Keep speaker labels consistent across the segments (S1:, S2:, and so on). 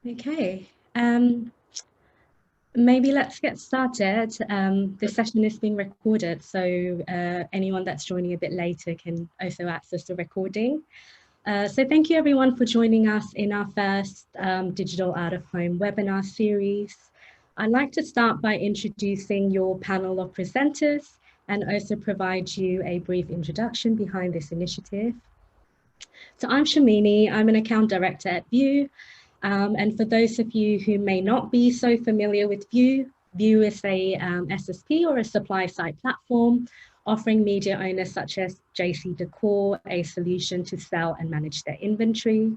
S1: Okay, maybe let's get started. This session is being recorded, so anyone that's joining a bit later can also access the recording. So thank you everyone for joining us in our first Digital Out of Home webinar series. I'd like to start by introducing your panel of presenters and also provide you a brief introduction behind this initiative. So I'm Shamini, I'm an account director at VIOOH. And for those of you who may not be so familiar with VIOOH, VIOOH is a SSP or a supply side platform offering media owners such as JCD a solution to sell and manage their inventory.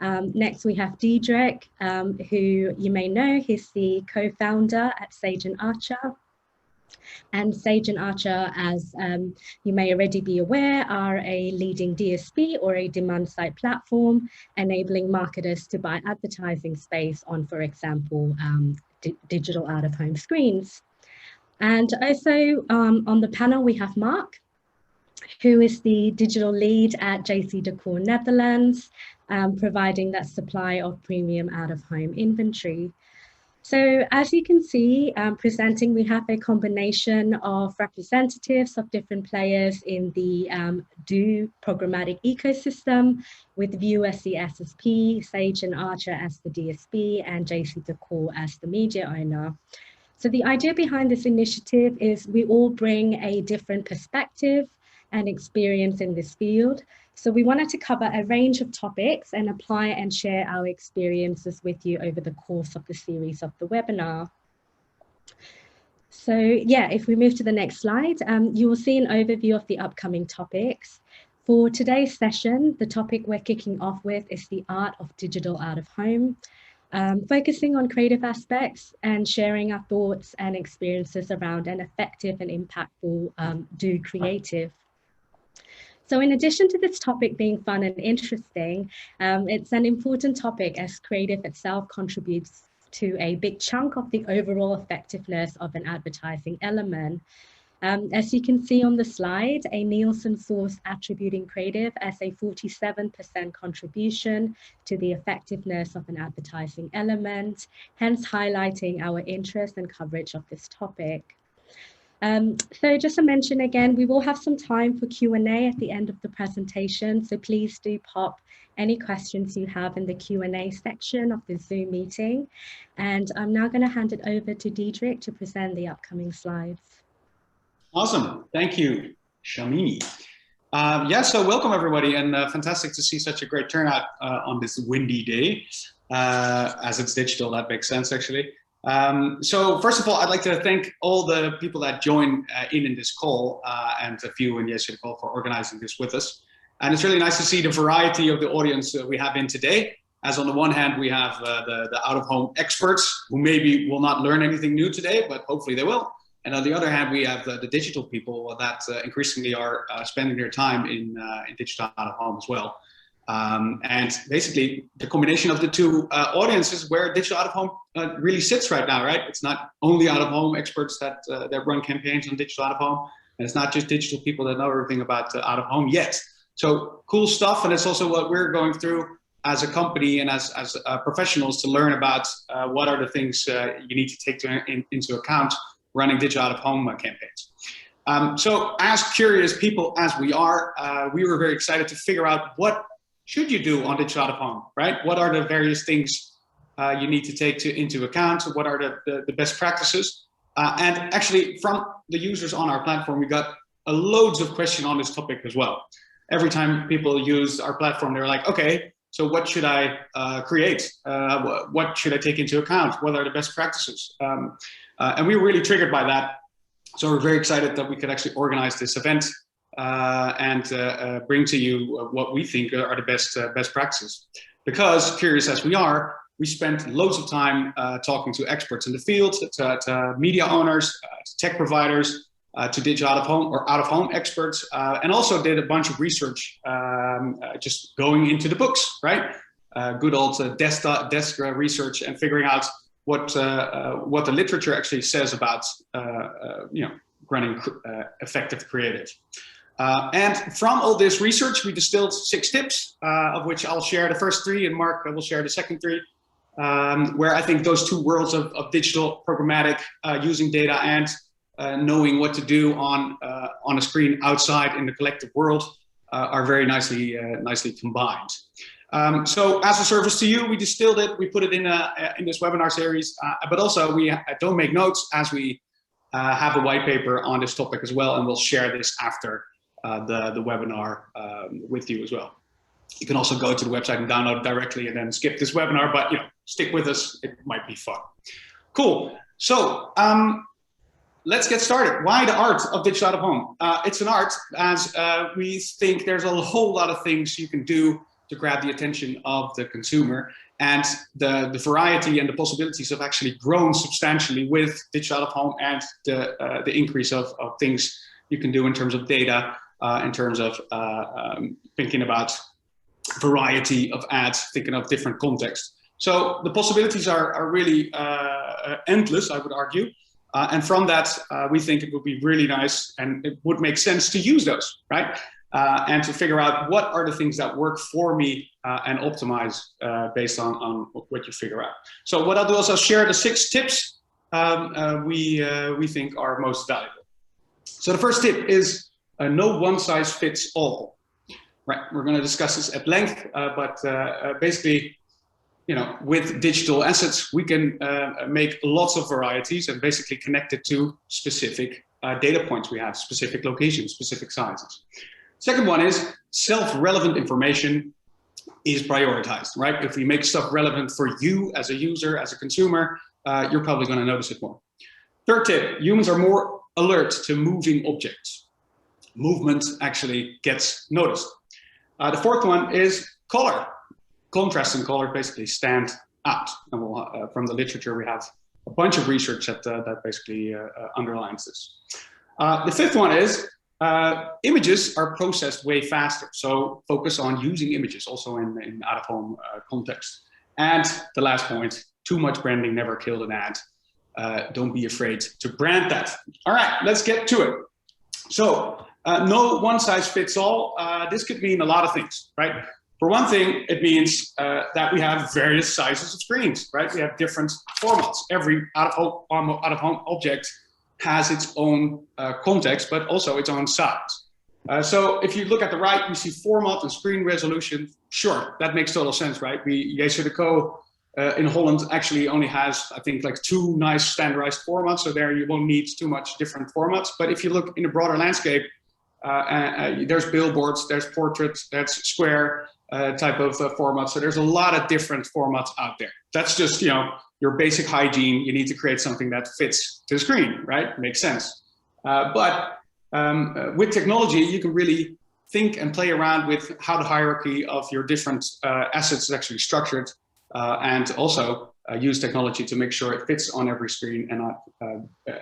S1: Next, we have Diedrich, who you may know, he's the co-founder at Sage and Archer. And Sage and Archer, as you may already be aware, are a leading DSP or a demand side platform, enabling marketers to buy advertising space on, for example, digital out-of-home screens. And also on the panel, we have Mark, who is the digital lead at JCD Netherlands, providing that supply of premium out-of-home inventory. So as you can see, presenting, we have a combination of representatives of different players in the DOOH programmatic ecosystem, with VIOOH as the SSP, Sage and Archer as the DSP, and JCD as the media owner. So the idea behind this initiative is we all bring a different perspective and experience in this field. So we wanted to cover a range of topics and apply and share our experiences with you over the course of the series of the webinar. So yeah, if we move to the next slide, you will see an overview of the upcoming topics. For today's session, the topic we're kicking off with is the art of digital out of home, focusing on creative aspects and sharing our thoughts and experiences around an effective and impactful DOOH creative. So in addition to this topic being fun and interesting, it's an important topic as creative itself contributes to a big chunk of the overall effectiveness of an advertising element. As you can see on the slide, a Nielsen source attributing creative as a 47% contribution to the effectiveness of an advertising element, hence highlighting our interest and coverage of this topic. So just to mention again, we will have some time for Q&A at the end of the presentation, so please do pop any questions you have in the Q&A section of the Zoom meeting. And I'm now going to hand it over to Diedrich to present the upcoming slides.
S2: Awesome. Thank you, Shamini. Yeah, so welcome everybody, and fantastic to see such a great turnout on this windy day. As it's digital, that makes sense actually. So first of all, I'd like to thank all the people that joined in this call and a few in JCD call for organizing this with us. And it's really nice to see the variety of the audience we have in today. As on the one hand, we have the out-of-home experts who maybe will not learn anything new today, but hopefully they will. And on the other hand, we have the digital people that increasingly are spending their time in digital out-of-home as well. And basically, the combination of the two audiences where digital out-of-home really sits right now, right? It's not only out-of-home experts that run campaigns on digital out-of-home, and it's not just digital people that know everything about out-of-home yet. So cool stuff, and it's also what we're going through as a company and as professionals to learn about what are the things you need to take into account running digital out-of-home campaigns. So as curious people as we are, we were very excited to figure out what should you do on digital out-of-home, right? What are the various things you need to take into account? What are the best practices? And actually from the users on our platform, we got loads of questions on this topic as well. Every time people use our platform, they're like, okay, so what should I create? What should I take into account? What are the best practices? And we were really triggered by that. So we're very excited that we could actually organize this event and bring to you what we think are the best practices. Because curious as we are, we spent loads of time talking to experts in the field, to media owners, to tech providers, to digital out-of-home or out-of-home experts, and also did a bunch of research just going into the books, right? Good old desk research and figuring out what the literature actually says about running effective creative. And from all this research, we distilled 6 tips, of which I'll share the first 3 and Mark will share the second 3. where I think those two worlds of digital programmatic, using data and knowing what to do on a screen outside in the collective world are very nicely combined. So as a service to you, we distilled it, we put it in this webinar series, but also we don't make notes as we have a white paper on this topic as well, and we'll share this after the webinar with you as well. You can also go to the website and download it directly and then skip this webinar, but stick with us, it might be fun. Cool, so let's get started. Why the art of digital out of home? It's an art as we think there's a whole lot of things you can do to grab the attention of the consumer, and the variety and the possibilities have actually grown substantially with digital out of home and the increase of things you can do in terms of data, in terms of thinking about variety of ads, thinking of different contexts. So the possibilities are really endless, I would argue. And from that, we think it would be really nice and it would make sense to use those, right? And to figure out what are the things that work for me and optimize based on what you figure out. So what I'll do is I'll share the 6 tips we think are most valuable. So the first tip is no one size fits all. Right, we're going to discuss this at length, but basically, with digital assets, we can make lots of varieties and basically connect it to specific data points we have, specific locations, specific sizes. Second one is self-relevant information is prioritized, right? If we make stuff relevant for you as a user, as a consumer, you're probably going to notice it more. Third tip, humans are more alert to moving objects. Movement actually gets noticed. The fourth one is color. Contrast and color basically stand out. And we'll, from the literature, we have a bunch of research that basically underlines this. The fifth one is images are processed way faster. So focus on using images also in out-of-home context. And the last point, too much branding never killed an ad. Don't be afraid to brand that. All right, let's get to it. So no one size fits all. This could mean a lot of things, right? For one thing, it means that we have various sizes of screens, right? We have different formats. Every out-of-home object has its own context, but also its own size. So if you look at the right, we see format and screen resolution. Sure, that makes total sense, right? JCD in Holland actually only has, I think, like 2 nice standardized formats. So there you won't need too much different formats. But if you look in the broader landscape, there's billboards, there's portraits, there's square type of format. So there's a lot of different formats out there. That's just, your basic hygiene. You need to create something that fits to the screen, right? Makes sense. But with technology, you can really think and play around with how the hierarchy of your different assets is actually structured, and also use technology to make sure it fits on every screen and not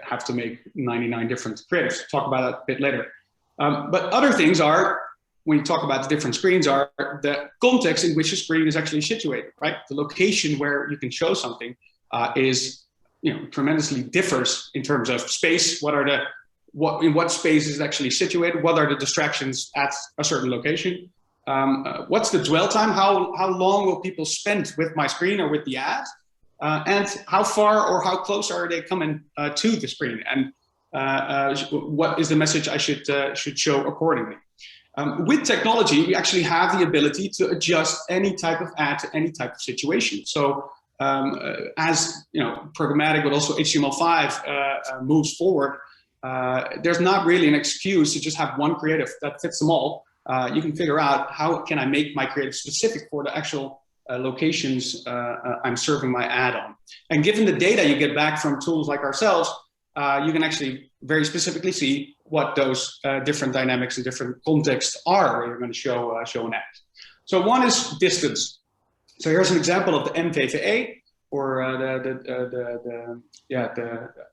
S2: have to make 99 different creatives. Talk about that a bit later. But other things are, when you talk about the different screens, are the context in which a screen is actually situated, right? The location where you can show something is, tremendously differs in terms of space. In what space is it actually situated? What are the distractions at a certain location? What's the dwell time? How long will people spend with my screen or with the ad? And how far or how close are they coming to the screen? And what is the message I should show accordingly? With technology, we actually have the ability to adjust any type of ad to any type of situation. So as programmatic, but also HTML5 moves forward, there's not really an excuse to just have one creative that fits them all. You can figure out how can I make my creative specific for the actual locations I'm serving my ad on. And given the data you get back from tools like ourselves, you can actually very specifically see what those different dynamics and different contexts are where you're going to show an ad. So one is distance. So here's an example of the MVVA, or the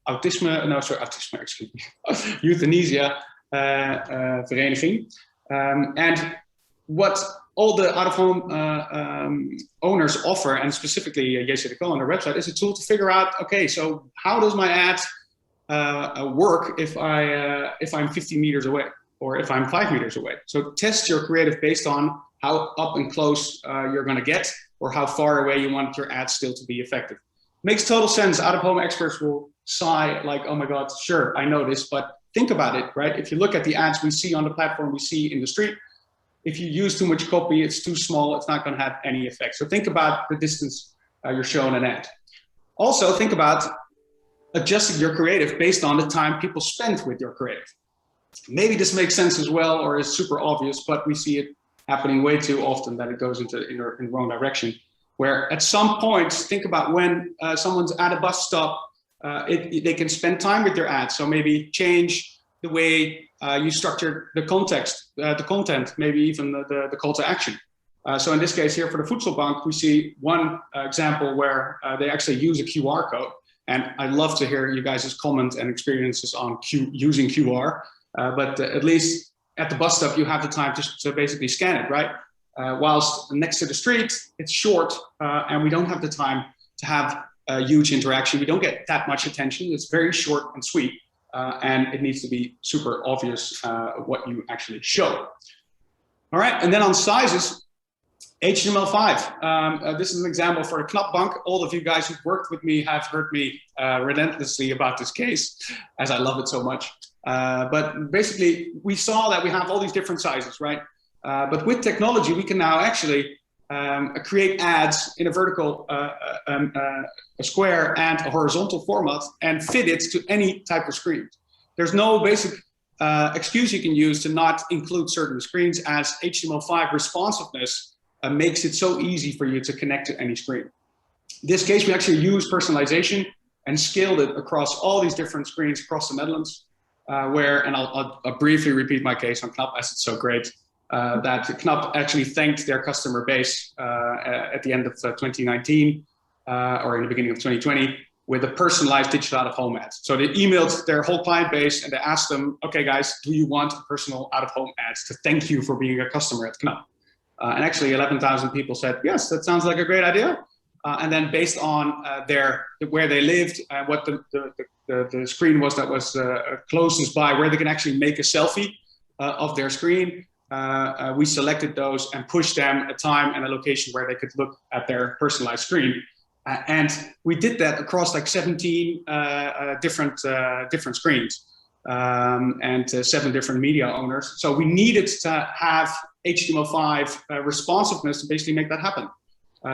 S2: autisme, excuse me, euthanasia vereniging. And what all the out-of-home owners offer, and specifically JCD on their website, is a tool to figure out, okay, so how does my ad work if I'm 50 meters away or if I'm 5 meters away? So test your creative based on how up and close you're going to get, or how far away you want your ads still to be effective. Makes total sense. Out-of-home experts will sigh like, oh my God, sure, I know this, but think about it, right? If you look at the ads we see on the platform, we see in the street, if you use too much copy, it's too small, it's not going to have any effect. So think about the distance you're showing an ad. Also, think about adjusting your creative based on the time people spend with your creative. Maybe this makes sense as well, or is super obvious, but we see it happening way too often that it goes in the wrong direction. Where at some point, think about when someone's at a bus stop, they can spend time with your ads. So maybe change the way you structure the content, maybe even the call to action. So in this case here for the Voedselbank, we see one example where they actually use a QR code. And I'd love to hear you guys' comments and experiences on using QR. But at least at the bus stop, you have the time to basically scan it, right? Whilst next to the street, it's short and we don't have the time to have a huge interaction. We don't get that much attention. It's very short and sweet. And it needs to be super obvious what you actually show. All right, and then on sizes, HTML5. This is an example for the Knapbank. All of you guys who've worked with me have heard me relentlessly about this case, as I love it so much. But basically, we saw that we have all these different sizes, right? But with technology, we can now actually create ads in a vertical, a square and a horizontal format and fit it to any type of screen. There's no basic excuse you can use to not include certain screens, as HTML5 responsiveness makes it so easy for you to connect to any screen. In this case, we actually used personalization and scaled it across all these different screens across the Netherlands, and I'll briefly repeat my case on Knap, as it's so great. That Knap actually thanked their customer base at the end of 2019 or in the beginning of 2020 with a personalized digital out-of-home ads. So they emailed their whole client base and they asked them, okay guys, do you want personal out-of-home ads to thank you for being a customer at Knap? And actually 11,000 people said, yes, that sounds like a great idea. And then based on where they lived and what the screen was that was closest by, where they can actually make a selfie of their screen, we selected those and pushed them a time and a location where they could look at their personalized screen. And we did that across like 17 different screens and 7 different media owners. So we needed to have HTML5 responsiveness to basically make that happen.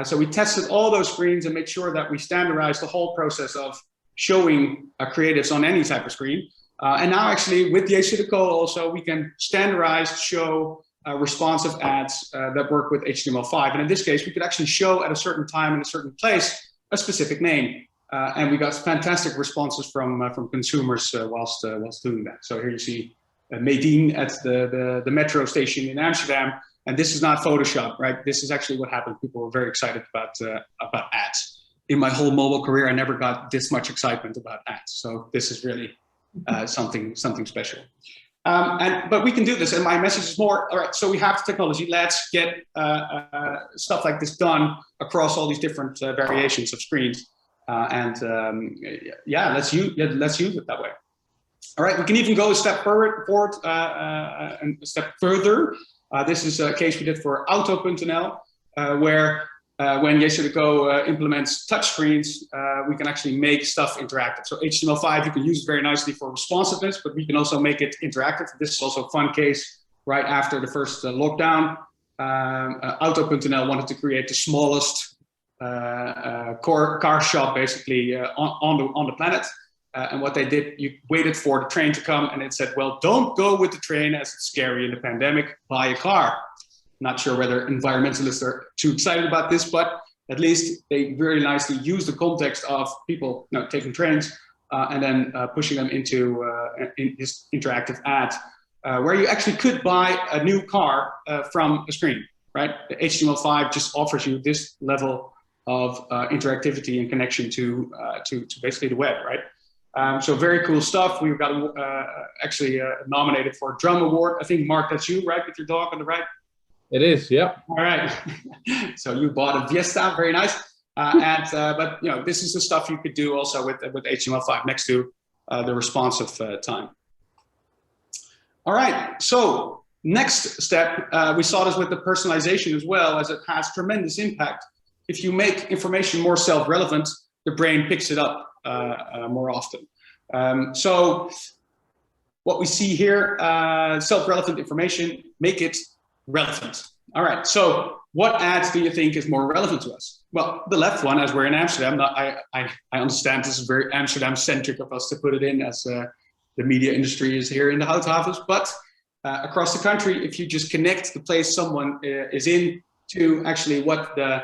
S2: So we tested all those screens and made sure that we standardized the whole process of showing creatives on any type of screen. And now actually with the JCD also, we can standardize, show responsive ads that work with HTML5. And in this case, we could actually show at a certain time in a certain place a specific name. And we got fantastic responses from consumers whilst doing that. So here you see Medine at the metro station in Amsterdam. And this is not Photoshop, right? This is actually what happened. People were very excited about ads. In my whole mobile career, I never got this much excitement about ads. So this is really something special. But we can do this, and my message is more, all right, so we have technology, let's get stuff like this done across all these different variations of screens. Yeah, let's use it that way. All right, we can even go a step forward and a step further. This is a case we did for Auto.nl, where when JCD implements touchscreens, we can actually make stuff interactive. So HTML5, you can use it very nicely for responsiveness, but we can also make it interactive. This is also a fun case right after the first lockdown. Auto.nl wanted to create the smallest car shop basically on the planet. And what they did, you waited for the train to come and it said, well, don't go with the train as it's scary in the pandemic, buy a car. Not sure whether environmentalists are too excited about this, but at least they very nicely use the context of people taking trains and then pushing them into in this interactive ad where you actually could buy a new car from a screen, right? The HTML5 just offers you this level of interactivity and connection to basically the web, right? So very cool stuff. We got actually nominated for a Drum Award. I think, Mark, that's you, right, with your dog on the right?
S3: It is, yeah.
S2: All right. So you bought a Fiesta, very nice. But this is the stuff you could do also with HTML5 next to the responsive time. All right. So next step, we saw this with the personalization as well, as it has tremendous impact. if you make information more self-relevant, the brain picks it up more often. So what we see here, self-relevant information, make it relevant. All right, so what ads do you think is more relevant to us? Well, the left one, as we're in Amsterdam, I understand this is very Amsterdam-centric of us to put it in, as the media industry is here in the Houthavens, but across the country, if you just connect the place someone is in to actually what the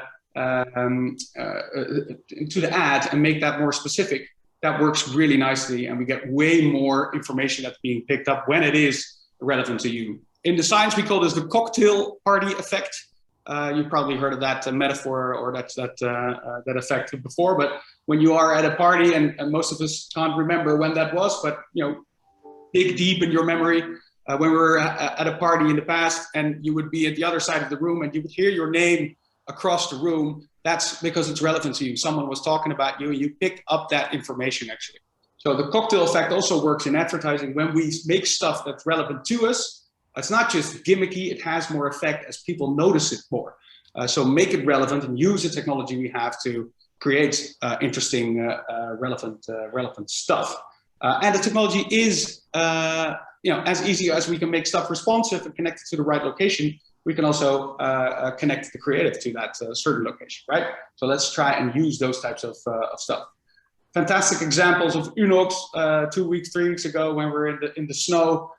S2: to the ad and make that more specific, that works really nicely, and we get way more information that's being picked up when it is relevant to you. In the science, we call this the cocktail party effect. You've probably heard of that metaphor or that effect before. But when you are at a party, and most of us can't remember when that was, but dig deep in your memory when we were at a party in the past, and you would be at the other side of the room, and you would hear your name across the room. That's because it's relevant to you. Someone was talking about you, and you pick up that information actually. So the cocktail effect also works in advertising. When we make stuff that's relevant to us, it's not just gimmicky, it has more effect as people notice it more. So make it relevant and use the technology we have to create interesting, relevant stuff. And the technology is, as easy as we can make stuff responsive and connect it to the right location, we can also connect the creative to that certain location, right? So let's try and use those types of stuff. Fantastic examples of VIOOH 2 weeks, 3 weeks ago when we were in the snow.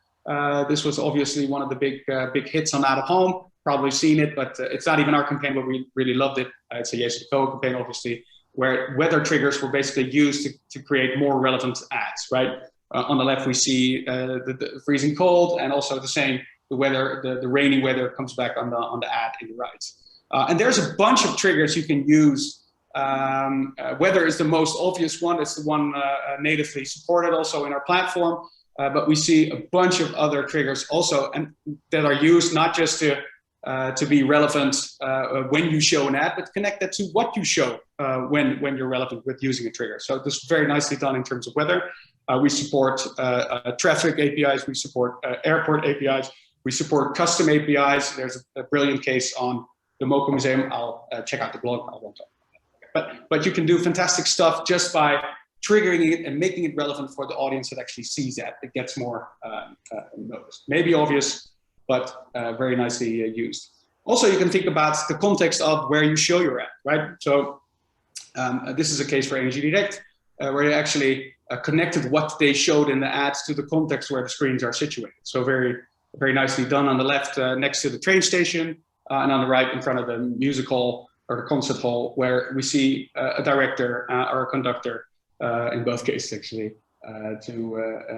S2: This was obviously one of the big hits on Out of Home. Probably seen it, but it's not even our campaign, but we really loved it. It's a JCD campaign, obviously, where weather triggers were basically used to create more relevant ads, right? On the left, we see the freezing cold, and also the same, the weather, the rainy weather comes back on the ad in the right. And there's a bunch of triggers you can use. Weather is the most obvious one. It's the one natively supported also in our platform. But we see a bunch of other triggers also, and that are used not just to be relevant when you show an ad, but connect that to what you show when you're relevant with using a trigger. So this is very nicely done in terms of weather. We support traffic APIs, we support airport APIs, we support custom APIs. There's a brilliant case on the MoCA Museum. I'll check out the blog. I won't talk about that. But you can do fantastic stuff just by triggering it and making it relevant for the audience that actually sees that. It gets more noticed. Maybe obvious, but very nicely used. Also, you can think about the context of where you show your ad, right? So this is a case for Energy Direct, where they actually connected what they showed in the ads to the context where the screens are situated. So very, very nicely done on the left next to the train station, and on the right in front of the music hall or the concert hall, where we see a director or a conductor, in both cases actually,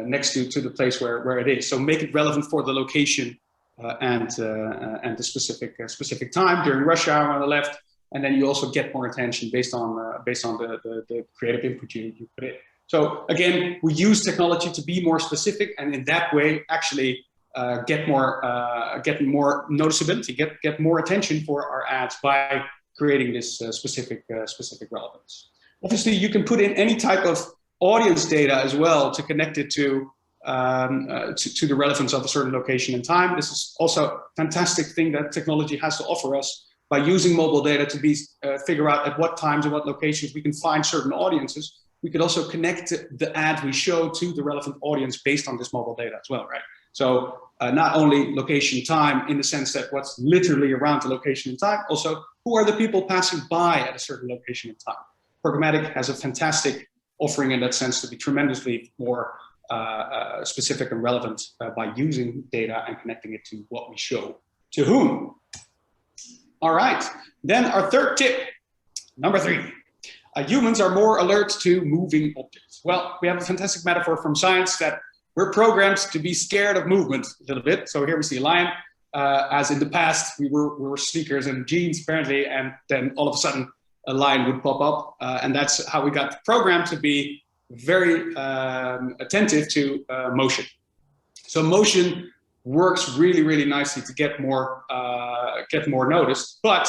S2: next to the place where it is. So make it relevant for the location and the specific time during rush hour on the left, and then you also get more attention based on the creative input you put in. So again, we use technology to be more specific, and in that way actually get more noticeability, get more attention for our ads by creating this specific relevance. Obviously, you can put in any type of audience data as well to connect it to the relevance of a certain location and time. This is also a fantastic thing that technology has to offer us by using mobile data to figure out at what times and what locations we can find certain audiences. We could also connect the ad we show to the relevant audience based on this mobile data as well, right? So not only location, time, in the sense that what's literally around the location and time, also who are the people passing by at a certain location and time. Programmatic has a fantastic offering in that sense to be tremendously more specific and relevant by using data and connecting it to what we show to whom. All right, then our third tip, number 3. Humans are more alert to moving objects. Well, we have a fantastic metaphor from science that we're programmed to be scared of movement a little bit. So here we see a lion. As in the past, we were sneakers and jeans apparently, and then all of a sudden a lion would pop up. And that's how we got programmed to be very attentive to motion. So motion works really, really nicely to get more noticed. But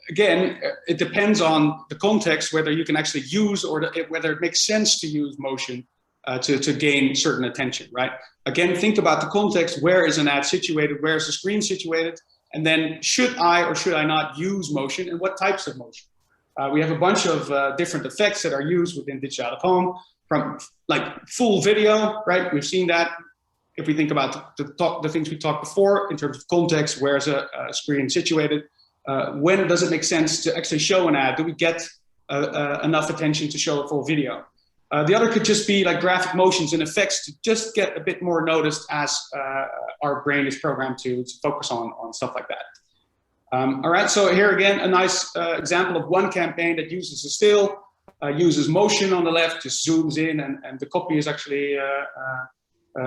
S2: again, it depends on the context, whether you can actually use or whether it makes sense to use motion to gain certain attention, right? Again, think about the context. Where is an ad situated? Where is the screen situated? And then should I or should I not use motion, and what types of motion? We have a bunch of different effects that are used within Digital Out of Home, from like full video, right? We've seen that. If we think about the things we talked before in terms of context, where's a screen situated? When does it make sense to actually show an ad? Do we get enough attention to show a full video? The other could just be like graphic motions and effects to just get a bit more noticed as our brain is programmed to focus on stuff like that. All right, so here again, a nice example of one campaign that uses a still, uses motion on the left, just zooms in, and the copy is actually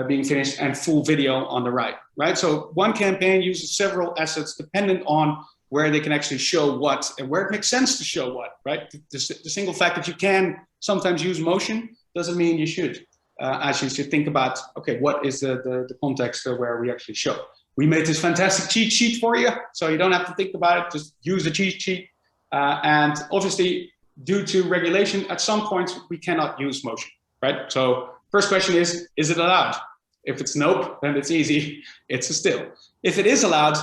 S2: being finished, and full video on the right, right? So one campaign uses several assets dependent on where they can actually show what and where it makes sense to show what, right? The single fact that you can sometimes use motion doesn't mean you should. As you should think about, okay, what is the context where we actually show? We made this fantastic cheat sheet for you, so you don't have to think about it, just use the cheat sheet. And obviously, due to regulation, at some point, we cannot use motion, right? So first question is it allowed? If it's nope, then it's easy, it's a still. If it is allowed,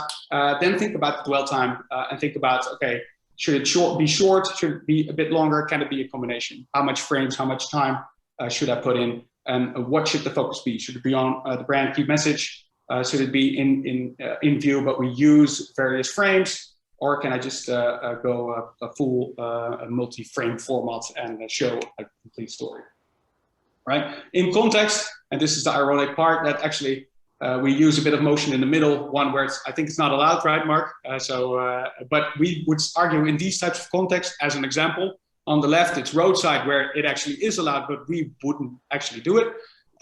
S2: then think about the dwell time and think about, okay, should it be short, should it be a bit longer, can it be a combination? How much frames, how much time should I put in? And what should the focus be? Should it be on the brand key message? Should it be in view, but we use various frames? Or can I just go a full multi-frame format and show a complete story? Right? In context, and this is the ironic part, that actually we use a bit of motion in the middle, one where I think it's not allowed, right, Mark? But we would argue in these types of contexts, as an example, on the left, it's roadside where it actually is allowed, but we wouldn't actually do it,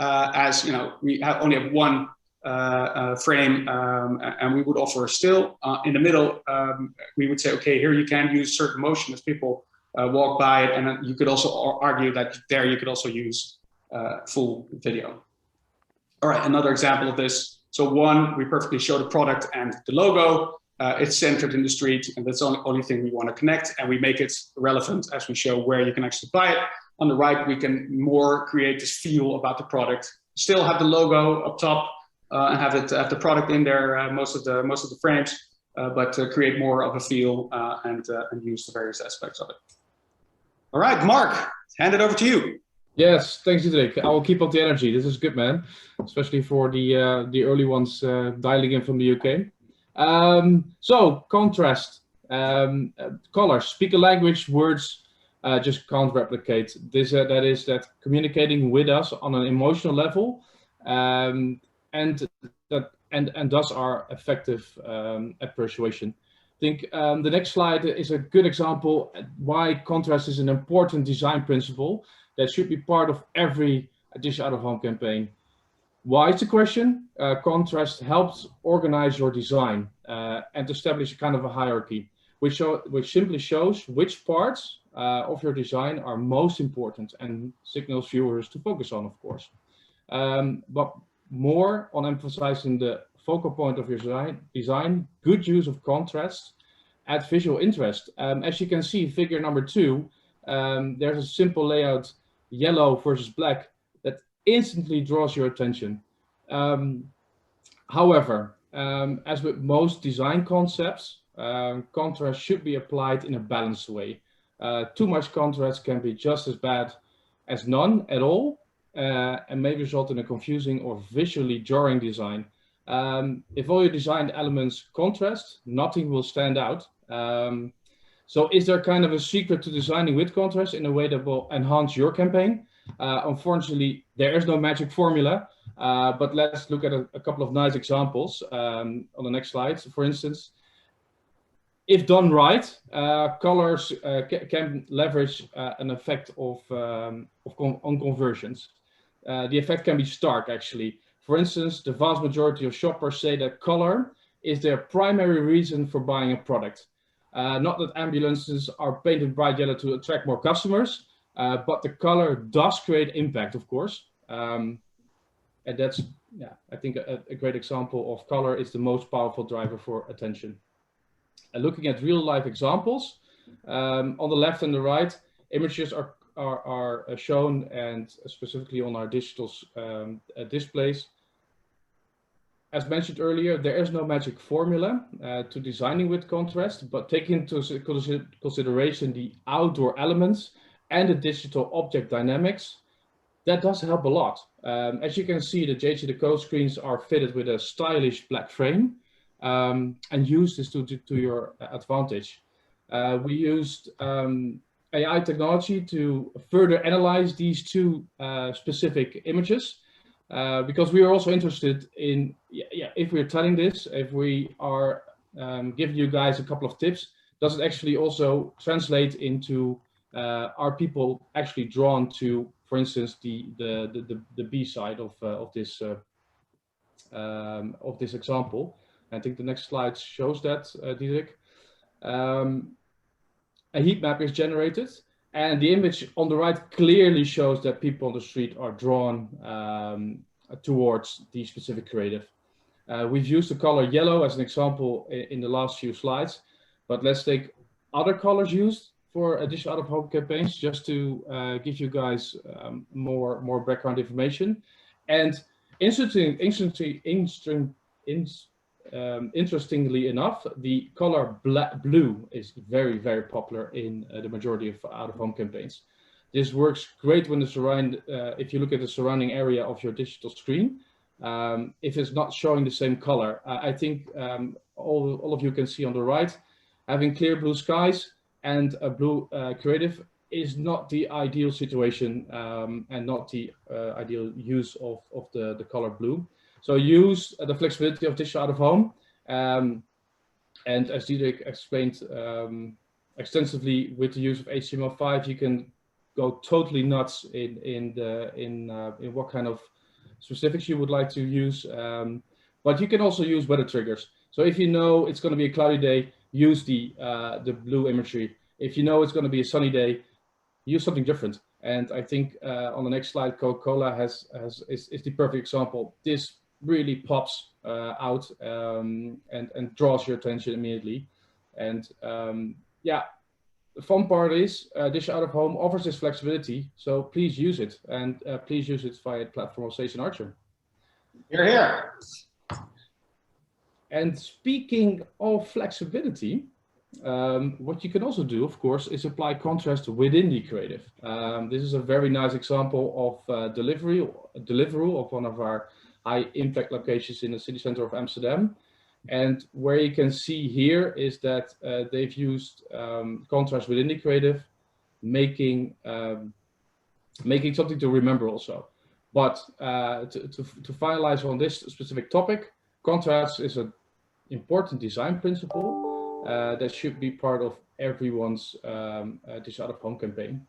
S2: as you know, we only have one frame, and we would offer a still. In the middle, we would say, okay, here you can use certain motion as people walk by it, and then you could also argue that there you could also use full video. All right, another example of this. So one, we perfectly show the product and the logo. It's centered in the street, and that's the only thing we want to connect, and we make it relevant as we show where you can actually buy it. On the right, we can more create this feel about the product. Still have the logo up top, and have the product in there most of the frames, but create more of a feel and use the various aspects of it. All right, Mark, hand it over to you.
S3: Yes, thanks, Diederik. I will keep up the energy. This is good, man, especially for the early ones dialing in from the UK. So contrast, colors, speak a language, words just can't replicate. This that is that communicating with us on an emotional level, and thus are effective at persuasion. I think the next slide is a good example why contrast is an important design principle that should be part of every Digital Out of Home campaign. Why is the question? Contrast helps organize your design and establish a kind of a hierarchy, which simply shows which parts of your design are most important and signals viewers to focus on, of course. But more on emphasizing the focal point of your design, good use of contrast, add visual interest. As you can see, figure number 2, there's a simple layout, yellow versus black, that instantly draws your attention. However, as with most design concepts, contrast should be applied in a balanced way. Too much contrast can be just as bad as none at all, and may result in a confusing or visually jarring design. If all your design elements contrast, nothing will stand out. So is there kind of a secret to designing with contrast in a way that will enhance your campaign? Unfortunately, there is no magic formula, but let's look at a couple of nice examples on the next slide. So for instance, if done right, colors can leverage an effect on conversions. The effect can be stark, actually. For instance, the vast majority of shoppers say that color is their primary reason for buying a product. Not that ambulances are painted bright yellow to attract more customers, but the color does create impact, of course. And that's, yeah, I think a great example of color is the most powerful driver for attention. Looking at real life examples, on the left and the right, images are shown, and specifically on our digital displays. as mentioned earlier, there is no magic formula to designing with contrast, but take into consideration the outdoor elements and the digital object dynamics. That does help a lot. As you can see, the JCD code screens are fitted with a stylish black frame, and use this to your advantage. We used AI technology to further analyze these two specific images, because we are also interested in, if we're telling this, if we are giving you guys a couple of tips, does it actually also translate into, are people actually drawn to, for instance, the B side of this example? I think the next slide shows that, Diederik. A heat map is generated, and the image on the right clearly shows that people on the street are drawn towards the specific creative. We've used the color yellow as an example in the last few slides, but let's take other colors used for additional out-of-home campaigns, just to give you guys more background information. And interestingly enough, the color blue is very, very popular in the majority of out-of-home campaigns. This works great when if you look at the surrounding area of your digital screen. If it's not showing the same color, I think all of you can see on the right, having clear blue skies and a blue creative is not the ideal situation, and not the ideal use of the color blue. So use the flexibility of digital out-of-home, and as Diederik explained extensively, with the use of HTML5, you can go totally nuts in what kind of specifics you would like to use, but you can also use weather triggers. So if you know it's going to be a cloudy day, use the blue imagery. If you know it's going to be a sunny day, use something different. And I think on the next slide, Coca-Cola is the perfect example. This really pops out and draws your attention immediately. And yeah, the fun part is Dish Out of Home offers this flexibility, so please use it, and please use it via the platform of Station Archer.
S2: You're here.
S3: And speaking of flexibility, what you can also do, of course, is apply contrast within the creative. This is a very nice example of Deliveroo of one of our high impact locations in the city center of Amsterdam. And where you can see here is that they've used contrast within the creative, making something to remember also. But to finalize on this specific topic, contrast is an important design principle that should be part of everyone's Dish Out of Home campaign.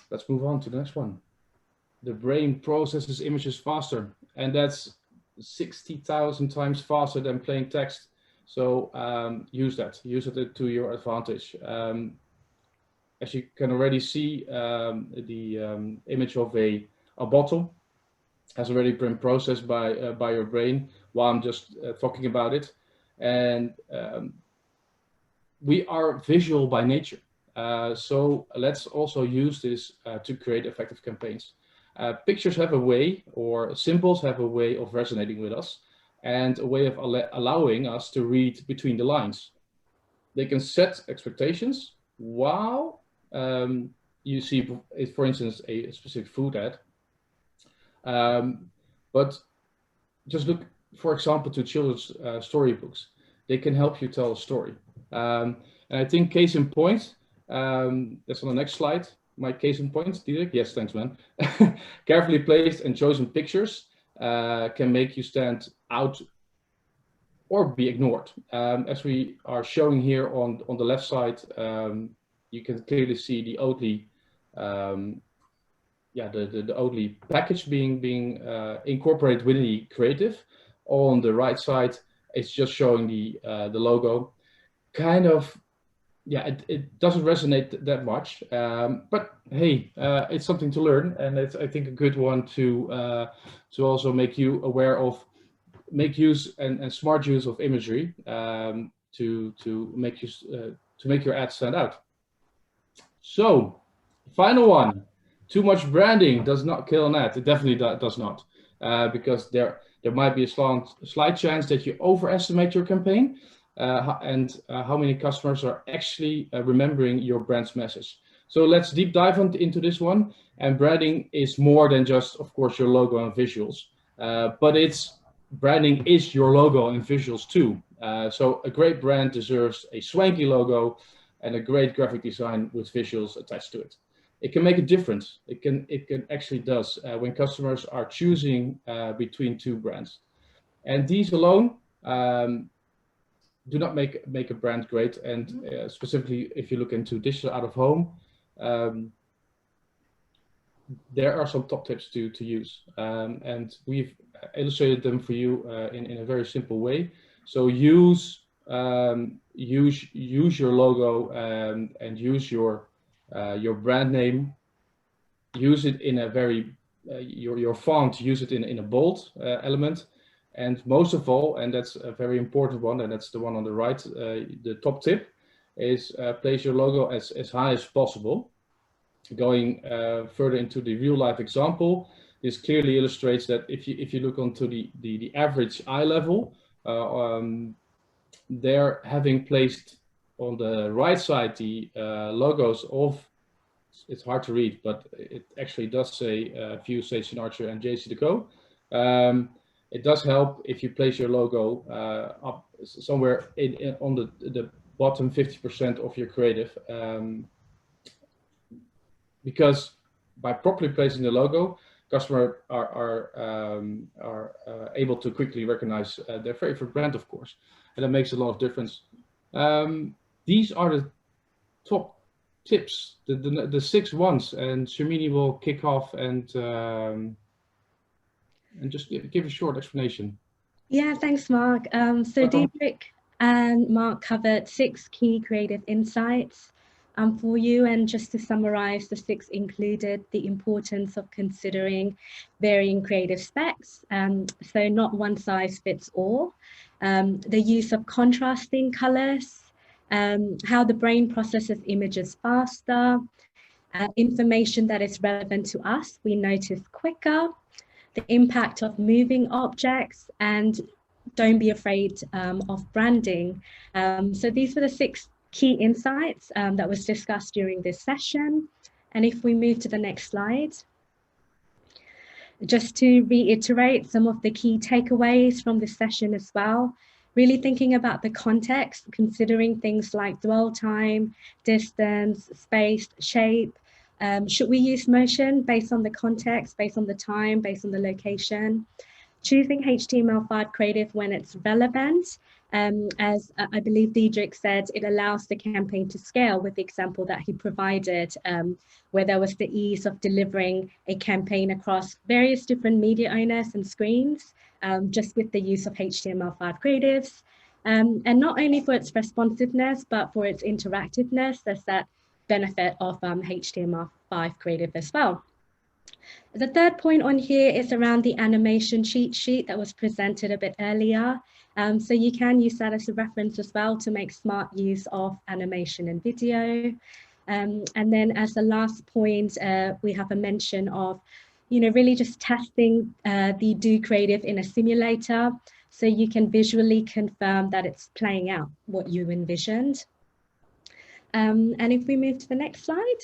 S3: Let's move on to the next one. The brain processes images faster, and that's 60,000 times faster than plain text. So use it to your advantage. As you can already see, the image of a bottle has already been processed by your brain while I'm just talking about it. And we are visual by nature. So let's also use this to create effective campaigns. Pictures have a way, or symbols have a way of resonating with us, and a way of allowing us to read between the lines. They can set expectations while you see, for instance, a specific food ad. But just look, for example, to children's storybooks. They can help you tell a story. And I think case in point, that's on the next slide. My case in point, Diederik? Yes, thanks, man. Carefully placed and chosen pictures can make you stand out or be ignored. As we are showing here on the left side, you can clearly see the Oatly, the Oatly package being incorporated within the creative. On the right side, it's just showing the logo. Kind of, yeah, it doesn't resonate that much, but hey, it's something to learn, and it's, I think, a good one to also make you aware of, make use and smart use of imagery to make your ad stand out. So, final one: too much branding does not kill an ad. It definitely does not, because there there might be a slight chance that you overestimate your campaign and how many customers are actually remembering your brand's message. So let's deep dive into this one. And branding is more than just, of course, your logo and visuals, but branding is your logo and visuals too. So a great brand deserves a swanky logo and a great graphic design with visuals attached to it. It can make a difference. It can actually does when customers are choosing between two brands. And these alone do not make a brand great. And specifically, if you look into digital out of home, there are some top tips to use. And we've illustrated them for you in a very simple way. So use your logo and use your brand name. Use it in a very your font. Use it in a bold element, and most of all, and that's a very important one, and that's the one on the right. The top tip is place your logo as high as possible. Going further into the real life example, this clearly illustrates that if you look onto the average eye level, they're having placed on the right side the logos of, it's hard to read, but it actually does say VIOOH, Station Archer, and JCD. It does help if you place your logo up somewhere on the bottom 50% of your creative, because by properly placing the logo, customers are able to quickly recognize their favorite brand, of course, and that makes a lot of difference. These are the top tips, the 6 ones, and Shamini will kick off and just give a short explanation.
S1: Yeah, thanks, Mark. So Diederik and Mark covered 6 key creative insights for you, and just to summarize, the 6 included the importance of considering varying creative specs, so not one size fits all, the use of contrasting colors, how the brain processes images faster, information that is relevant to us we notice quicker, the impact of moving objects, and don't be afraid of branding. So these were the 6 key insights that was discussed during this session. And if we move to the next slide, just to reiterate some of the key takeaways from this session as well, really thinking about the context, considering things like dwell time, distance, space, shape. Should we use motion based on the context, based on the time, based on the location? Choosing HTML5 creative when it's relevant. As I believe Diederik said, it allows the campaign to scale with the example that he provided, where there was the ease of delivering a campaign across various different media owners and screens, just with the use of HTML5 creatives. And not only for its responsiveness, but for its interactiveness. There's that benefit of HTML5 creative as well. The third point on here is around the animation cheat sheet that was presented a bit earlier. So you can use that as a reference as well to make smart use of animation and video. And then as the last point, we have a mention of, really just testing the DOOH creative in a simulator, so you can visually confirm that it's playing out what you envisioned. And if we move to the next slide.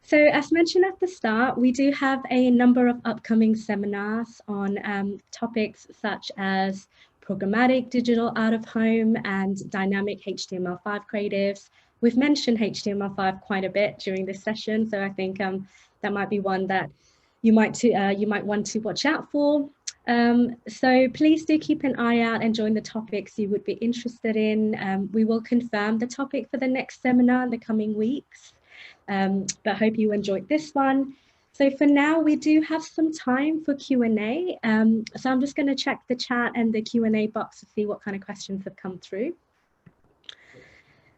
S1: So as mentioned at the start, we do have a number of upcoming seminars on topics such as programmatic digital out of home and dynamic HTML5 creatives. We've mentioned HTML5 quite a bit during this session, so I think that might be one that you might want to watch out for. So please do keep an eye out and join the topics you would be interested in. We will confirm the topic for the next seminar in the coming weeks. But hope you enjoyed this one. So for now, we do have some time for Q&A. So I'm just going to check the chat and the Q&A box to see what kind of questions have come through.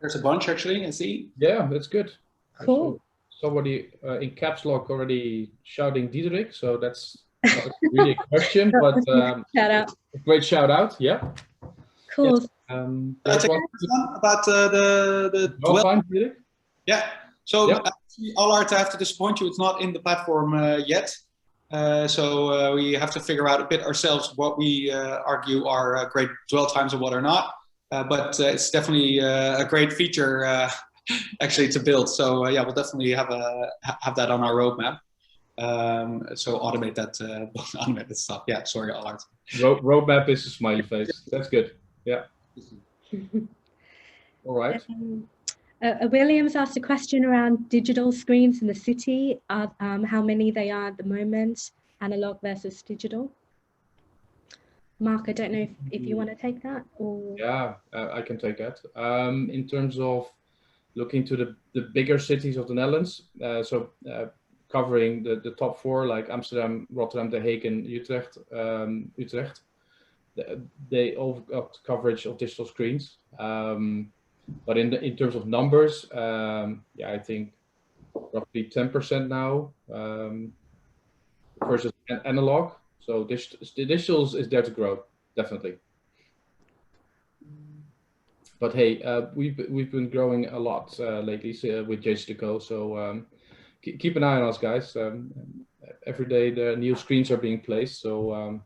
S2: There's a bunch actually, I see.
S3: Yeah, that's good.
S1: Cool.
S3: Somebody in caps lock already shouting Diederik, so that's not really a question, but
S1: shout out.
S3: A great shout out. Yeah.
S1: Cool.
S3: Yes.
S2: About the
S3: dwell time, Diederik?
S2: Yeah. So
S3: yep.
S2: Allard, I have to disappoint you, it's not in the platform yet. So we have to figure out a bit ourselves what we argue are great dwell times and what are not. But it's definitely a great feature actually to build. So yeah, we'll definitely have that on our roadmap. So automate that, automate that stuff. Yeah, sorry, Allard.
S3: Roadmap is a smiley face. That's good. Yeah. All right.
S1: Williams asked a question around digital screens in the city, how many they are at the moment, analog versus digital. Mark, I don't know if you want to take that or...
S3: Yeah, I can take that. In terms of looking to the bigger cities of the Netherlands, covering the top four like Amsterdam, Rotterdam, The Hague, and Utrecht. They all got coverage of digital screens. But in terms of numbers, yeah, I think roughly 10% now versus analog. So digital is there to grow, definitely. But hey, we've been growing a lot lately with JCD. So keep an eye on us, guys. Every day the new screens are being placed. So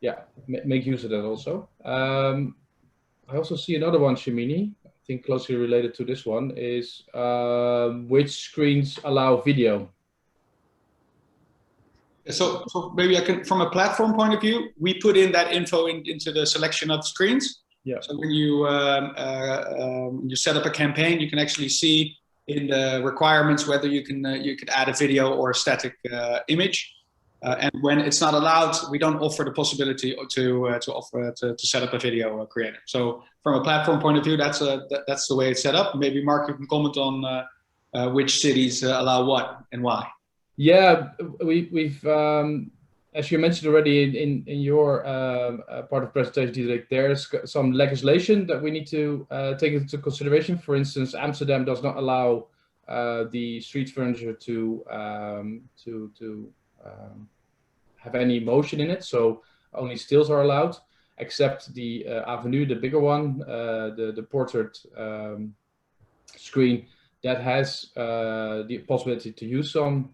S3: yeah, make use of that also. I also see another one, Shamini. I think closely related to this one is which screens allow video.
S2: So maybe I can, from a platform point of view, we put in that info into the selection of screens.
S3: Yeah.
S2: So when you set up a campaign, you can actually see in the requirements whether you could add a video or a static image. And when it's not allowed, we don't offer the possibility to set up a video creator. So from a platform point of view, that's the way it's set up. Maybe Mark, you can comment on which cities allow what and why.
S3: Yeah, we've as you mentioned already in your part of the presentation, there's some legislation that we need to take into consideration. For instance, Amsterdam does not allow the street furniture to have any motion in it, so only stills are allowed, except the Avenue, the bigger one, the portrait screen that has the possibility to use some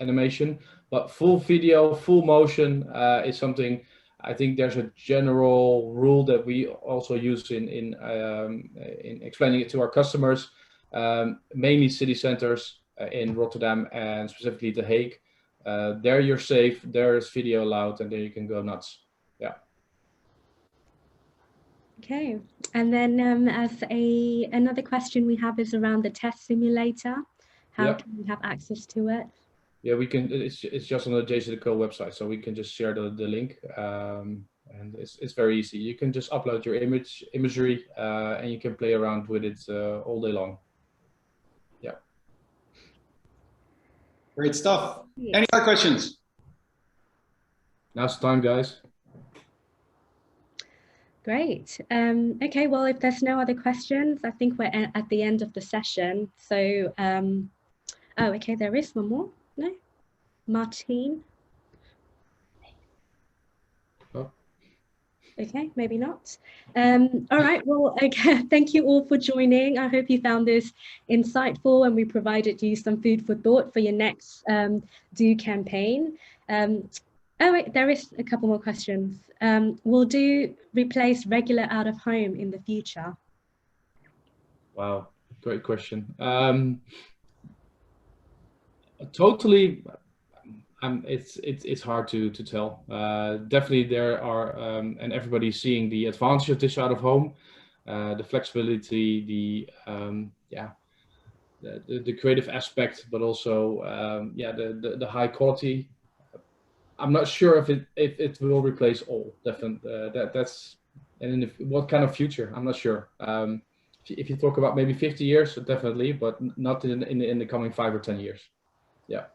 S3: animation, but full video, full motion is something. I think there's a general rule that we also use in explaining it to our customers, mainly city centers in Rotterdam and specifically The Hague. There you're safe, there is video allowed, and there you can go nuts. Yeah.
S1: Okay, and then another question we have is around the test simulator. How can we have access to it?
S3: Yeah, we can. It's just on the JCD website, so we can just share the link, and it's very easy. You can just upload your imagery, and you can play around with it all day long. Yeah.
S2: Great stuff. Yeah. Any other questions?
S3: Now's the time, guys.
S1: Great. Okay, well, if there's no other questions, I think we're at the end of the session. So, oh, okay, there is one more. No? Martine?
S3: Oh.
S1: Okay, maybe not. All right, well, okay, thank you all for joining. I hope you found this insightful and we provided you some food for thought for your next DOOH campaign. Oh, wait, there is a couple more questions. Will DOOH replace regular out of home in the future?
S3: Wow, great question. Totally, it's hard to tell. Definitely there are, and everybody's seeing the advantage of this out of home, the flexibility, the creative aspect, but also the high quality. I'm not sure if it will replace all. Definitely, that's and what kind of future? I'm not sure. If you talk about maybe 50 years, definitely, but not in the coming 5 or 10 years. Yeah.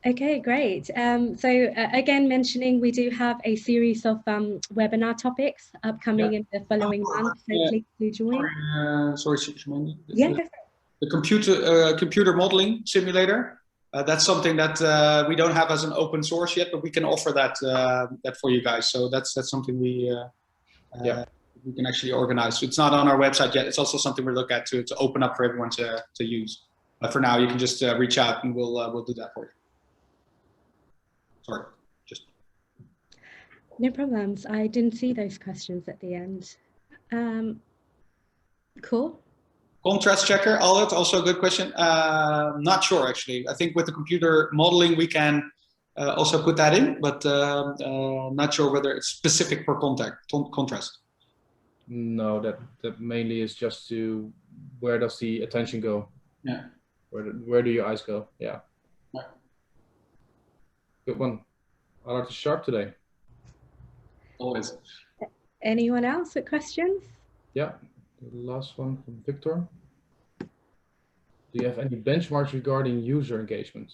S1: Okay, great. So again, mentioning we do have a series of webinar topics upcoming in the following months. So please do join.
S2: Sorry, Shimon.
S1: Yeah.
S2: The computer modeling simulator. That's something that we don't have as an open source yet, but we can offer that for you guys. So that's something we we can actually organize. So it's not on our website yet. It's also something we look at to open up for everyone to use. But for now, you can just reach out and we'll do that for you. Sorry, just.
S1: No problems. I didn't see those questions at the end. Cool.
S2: Contrast checker, Albert, also a good question. Not sure, actually. I think with the computer modeling, we can also put that in, but not sure whether it's specific for contrast.
S3: No, that mainly is just to where does the attention go?
S2: Yeah.
S3: Where do your eyes go? Yeah.
S2: Yeah.
S3: Good one. Albert is sharp today.
S2: Always.
S1: Anyone else with questions?
S3: Yeah. The last one from Victor. Do you have any benchmarks regarding user engagement?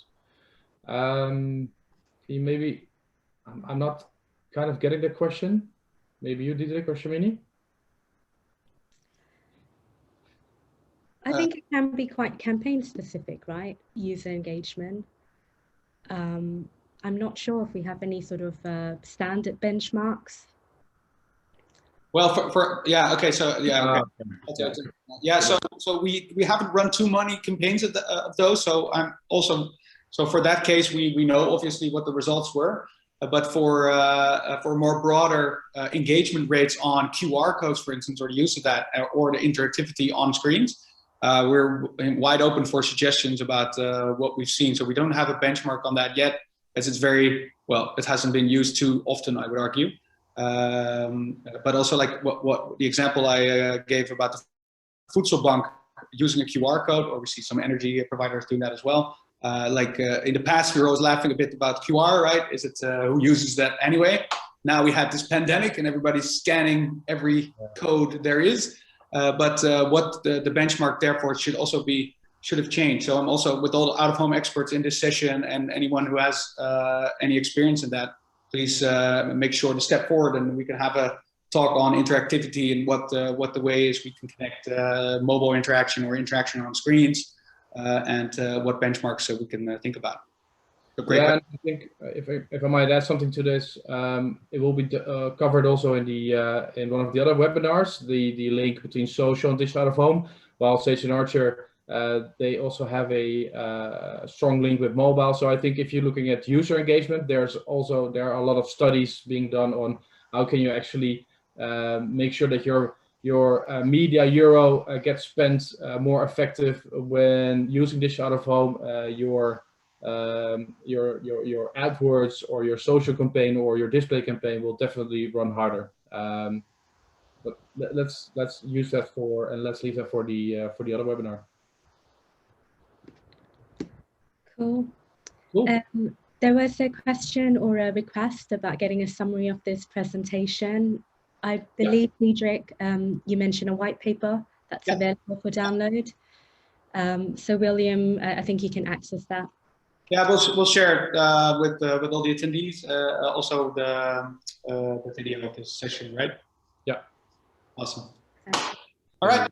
S3: Can you maybe, I'm not kind of getting the question. Maybe you, Diederik or Shamini?
S1: I think it can be quite campaign specific, right? User engagement. I'm not sure if we have any sort of standard benchmarks.
S2: Well, yeah, okay, so yeah, okay. Yeah, so we haven't run too many campaigns of those. So so for that case, we know obviously what the results were, but for more broader engagement rates on QR codes, for instance, or the use of that, or the interactivity on screens, we're wide open for suggestions about what we've seen. So we don't have a benchmark on that yet, as it's very well, it hasn't been used too often, I would argue. But also like what the example I gave about the Voedselbank using a QR code, or we see some energy providers doing that as well. In the past, we were always laughing a bit about QR, right? Is it who uses that anyway? Now we have this pandemic and everybody's scanning every code there is. But what the benchmark therefore should have changed. So I'm also with all the out-of-home experts in this session and anyone who has any experience in that, please make sure to step forward and we can have a talk on interactivity and what the way is we can connect mobile interaction or interaction on screens and what benchmarks we can think about.
S3: Yeah, I think if I might add something to this, it will be covered also in one of the other webinars, the link between social and digital out-of-home, while Sage and Archer, they also have a strong link with mobile. So I think if you're looking at user engagement, there are a lot of studies being done on how can you actually make sure that your media euro gets spent more effective when using digital out-of-home. Your AdWords or your social campaign or your display campaign will definitely run harder. But let's use that and let's leave that for the other webinar.
S1: Cool. There was a question or a request about getting a summary of this presentation. I believe, Diederik, you mentioned a white paper that's available for download. So William, I think you can access that.
S2: Yeah, we'll share it with all the attendees. Also the video of this session, right?
S3: Yeah.
S2: Awesome. All right.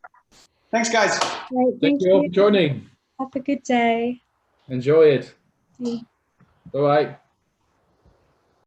S2: Thanks, guys.
S1: Great,
S3: thank you all for joining.
S1: Have a good day.
S3: Enjoy it. Bye-bye.